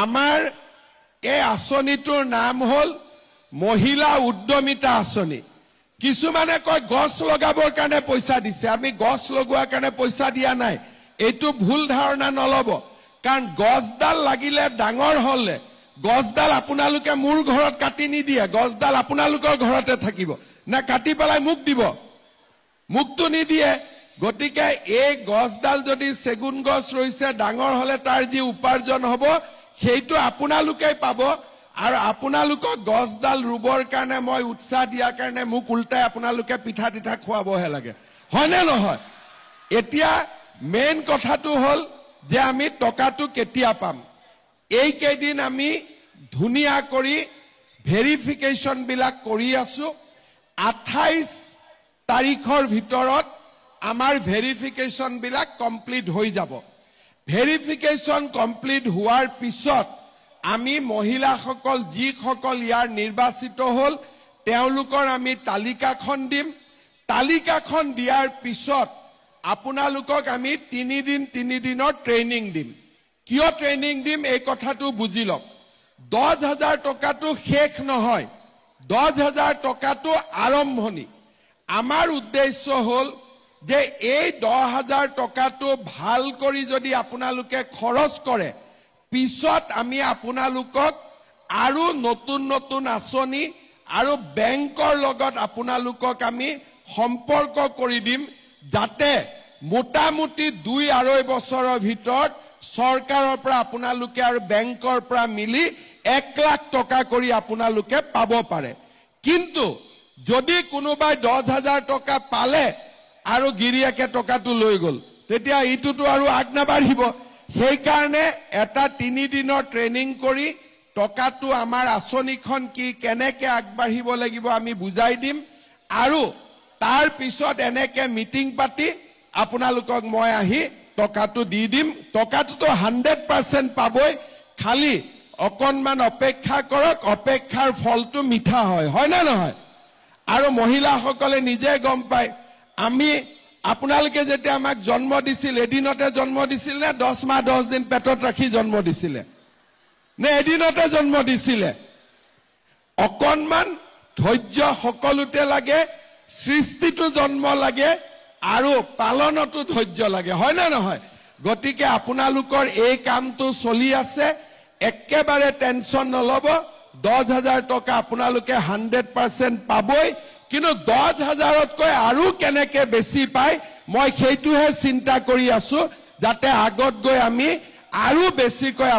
আমাৰ এই আঁচনিটোৰ নাম হ'ল মহিলা উদ্যমিতা আঁচনি। কিছুমানে কয় গছ লগাবৰ কাৰণে পইচা দিছে, আমি গছ লগোৱাৰ কাৰণে পইচা দিয়া নাই। এইটো ভুল ধাৰণা নলব, কাৰণ গছডাল লাগিলে ডাঙৰ হলে গছডাল আপোনালোকে মোৰ ঘৰত কাটি নিদিয়ে, গছডাল আপোনালোকৰ ঘৰতে থাকিব না, কাটি পেলাই মোক দিব? মুকটো নিদিয়ে। গতিকে এই গছডাল যদি চেগুন গছ ৰৈছে, ডাঙৰ হলে তাৰ যি উপাৰ্জন হ'ব সেইটো আপোনালোকেই পাব। আৰু আপোনালোকক গছডাল ৰুবৰ কাৰণে মই উৎসাহ দিয়াৰ কাৰণে মোক উল্টাই আপোনালোকে পিঠা তিঠা খুৱাবহে লাগে, হয়নে নহয়? এতিয়া মেইন কথাটো হ'ল যে আমি টকাটো কেতিয়া পাম। এইকেইদিন আমি ধুনীয়া কৰি ভেৰিফিকেশ্যন বিলাক কৰি আছো। 28 তাৰিখৰ ভিতৰত আমাৰ ভেৰিফিকেশ্যন বিলাক কমপ্লিট হৈ যাব। ভেৰিফিকেশ্যন কমপ্লিট হোৱাৰ পিছত আমি মহিলাসকল যিসকল ইয়াৰ নিৰ্বাচিত হ'ল তেওঁলোকৰ আমি তালিকাখন দিম। তালিকাখন দিয়াৰ পিছত আপোনালোকক আমি 3 দিনৰ ট্ৰেইনিং দিম। কিয় ট্ৰেইনিং দিম এই কথাটো বুজি লওক। 10,000 টকাটো শেষ নহয়, 10,000 টকাটো আৰম্ভণি। আমাৰ উদ্দেশ্য হ'ল যে এই 10,000 টকাটো ভাল কৰি যদি আপোনালোকে খৰচ কৰে, পিছত আমি আপোনালোকক আৰু নতুন নতুন আঁচনি আৰু বেংকৰ লগত আপোনালোকক আমি সম্পৰ্ক কৰি দিম, যাতে মোটামুটি 2-2.5 বছৰৰ ভিতৰত চৰকাৰৰ পৰা আপোনালোকে আৰু বেংকৰ পৰা মিলি 1 লাখ টকা কৰি আপোনালোকে পাব পাৰে। কিন্তু যদি কোনোবাই 10,000 টকা পালে আৰু গিৰিয়াকে টকাটো লৈ গ'ল, তেতিয়া ইটোতো আৰু আগ নাবাঢ়িব। সেইকাৰণে এটা 3 দিনৰ ট্ৰেইনিং কৰি টকাটো আমাৰ আঁচনিখন কি কেনেকে আগবাঢ়িব লাগিব আমি বুজাই দিম। আৰু তাৰ পিছত এনেকে মিটিং পাতি আপোনালোকক মই আহি টকাটো দি দিম। টকাটোতো 100% পাবই, খালি অকণমান অপেক্ষা কৰক, অপেক্ষাৰ ফলটো মিঠা হয়, হয় না নহয়? আৰু মহিলাসকলে নিজে গম পায়। আমি আপোনালোকে যেতিয়া আমাক জন্ম দিছিল, এদিনতে জন্ম দিছিল নে 10 মাহ 10 দিন পেটত ৰাখি জন্ম দিছিলে নে এদিনতে জন্ম দিছিলে? অকণমান ধৈৰ্য সকলোতে লাগে, সৃষ্টিটো জন্ম লাগে আৰু পালনতো ধৈৰ্য লাগে, হয় না নহয়? গতিকে আপোনালোকৰ এই কামটো চলি আছে, একেবাৰে টেনচন নলব। 10,000 টকা আপোনালোকে 100% পাবই, কিন্তু 10,000তকৈ আৰু কেনেকে বেছি পায় মই সেইটোহে চিন্তা কৰি আছো, যাতে আগত গৈ আমি আৰু বেছিকৈ